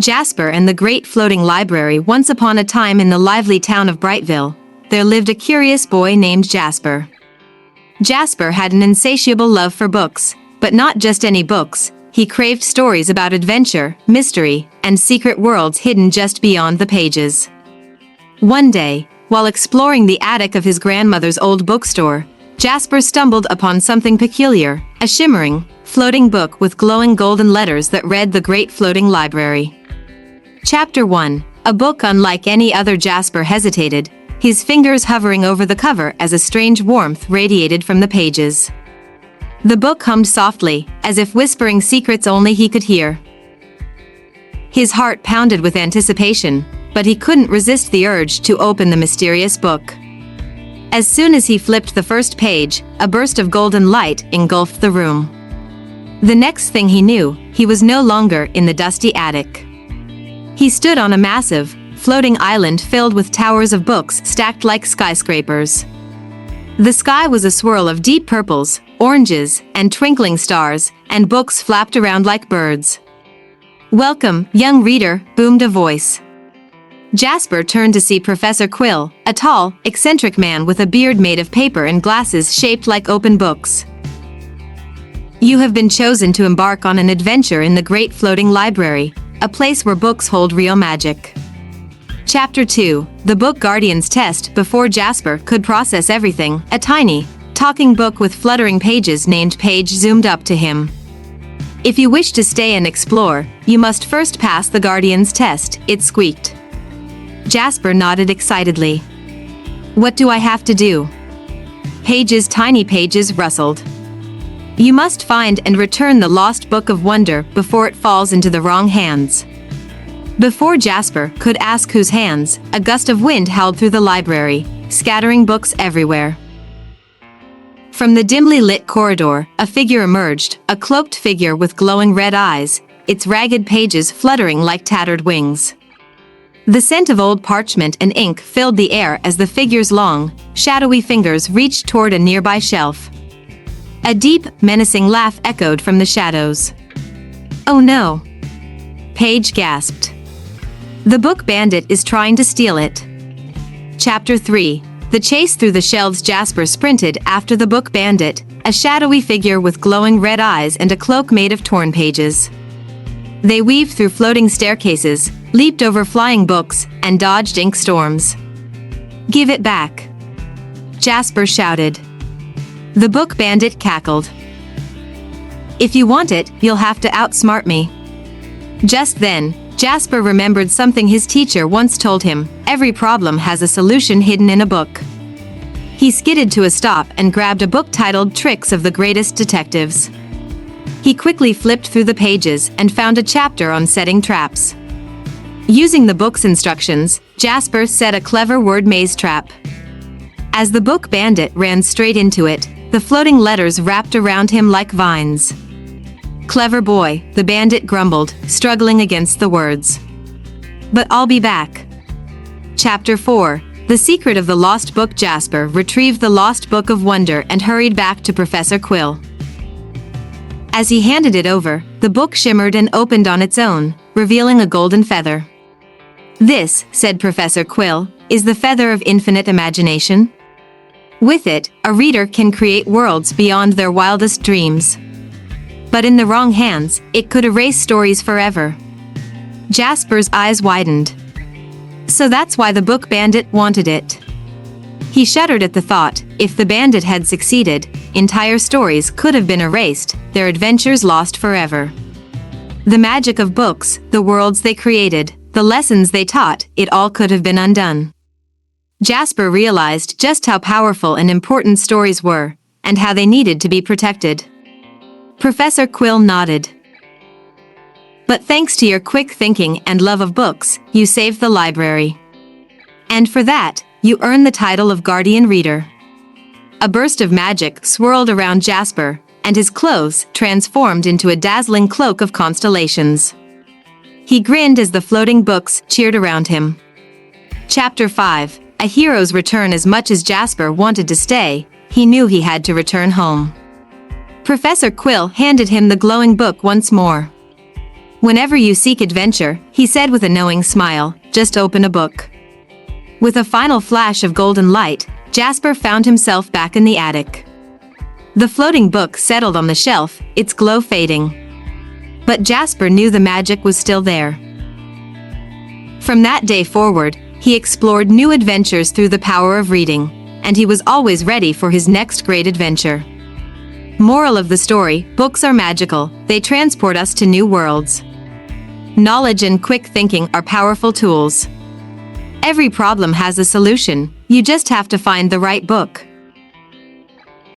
Jasper and the Great Floating Library. Once upon a time in the lively town of Brightville, there lived a curious boy named Jasper. Jasper had an insatiable love for books, but not just any books. He craved stories about adventure, mystery, and secret worlds hidden just beyond the pages. One day, while exploring the attic of his grandmother's old bookstore, Jasper stumbled upon something peculiar, a shimmering, floating book with glowing golden letters that read The Great Floating Library. Chapter 1. A book unlike any other. Jasper hesitated, his fingers hovering over the cover as a strange warmth radiated from the pages. The book hummed softly, as if whispering secrets only he could hear. His heart pounded with anticipation, but he couldn't resist the urge to open the mysterious book. As soon as he flipped the first page, a burst of golden light engulfed the room. The next thing he knew, he was no longer in the dusty attic. He stood on a massive, floating island filled with towers of books stacked like skyscrapers. The sky was a swirl of deep purples, oranges, and twinkling stars, and books flapped around like birds. "Welcome, young reader," boomed a voice. Jasper turned to see Professor Quill, a tall, eccentric man with a beard made of paper and glasses shaped like open books. "You have been chosen to embark on an adventure in the Great Floating Library, a place where books hold real magic." Chapter 2. The Book Guardian's Test. Before Jasper could process everything, a tiny, talking book with fluttering pages named Page zoomed up to him. "If you wish to stay and explore, you must first pass the Guardian's Test," it squeaked. Jasper nodded excitedly. "What do I have to do?" Page's tiny pages rustled. "You must find and return the lost Book of Wonder before it falls into the wrong hands." Before Jasper could ask whose hands, a gust of wind howled through the library, scattering books everywhere. From the dimly lit corridor, a figure emerged, a cloaked figure with glowing red eyes, its ragged pages fluttering like tattered wings. The scent of old parchment and ink filled the air as the figure's long, shadowy fingers reached toward a nearby shelf. A deep, menacing laugh echoed from the shadows. "Oh no!" Page gasped. "The Book Bandit is trying to steal it." Chapter 3. The Chase through the shelves. Jasper sprinted after the Book Bandit, a shadowy figure with glowing red eyes and a cloak made of torn pages. They weaved through floating staircases, leaped over flying books, and dodged ink storms. "Give it back!" Jasper shouted. The Book Bandit cackled. "If you want it, you'll have to outsmart me." Just then, Jasper remembered something his teacher once told him: every problem has a solution hidden in a book. He skidded to a stop and grabbed a book titled Tricks of the Greatest Detectives. He quickly flipped through the pages and found a chapter on setting traps. Using the book's instructions, Jasper set a clever word maze trap. As the Book Bandit ran straight into it, the floating letters wrapped around him like vines. "Clever boy," the bandit grumbled, struggling against the words. "But I'll be back." Chapter 4. The Secret of the Lost Book. Jasper retrieved the lost Book of Wonder and hurried back to Professor Quill. As he handed it over, the book shimmered and opened on its own, revealing a golden feather. "This," said Professor Quill, "is the feather of infinite imagination. With it, a reader can create worlds beyond their wildest dreams. But in the wrong hands, it could erase stories forever." Jasper's eyes widened. So that's why the Book Bandit wanted it. He shuddered at the thought: if the bandit had succeeded, entire stories could have been erased, their adventures lost forever. The magic of books, the worlds they created, the lessons they taught, it all could have been undone. Jasper realized just how powerful and important stories were, and how they needed to be protected. Professor Quill nodded. "But thanks to your quick thinking and love of books, you saved the library. And for that, you earn the title of Guardian Reader." A burst of magic swirled around Jasper, and his clothes transformed into a dazzling cloak of constellations. He grinned as the floating books cheered around him. Chapter 5. A Hero's Return. As much as Jasper wanted to stay, he knew he had to return home. Professor Quill handed him the glowing book once more. Whenever you seek adventure, he said with a knowing smile, just open a book. With a final flash of golden light, Jasper found himself back in the attic. The floating book settled on the shelf, its glow fading. But Jasper knew the magic was still there. From that day forward, he explored new adventures through the power of reading, and he was always ready for his next great adventure. Moral of the story: books are magical, they transport us to new worlds. Knowledge and quick thinking are powerful tools. Every problem has a solution, you just have to find the right book.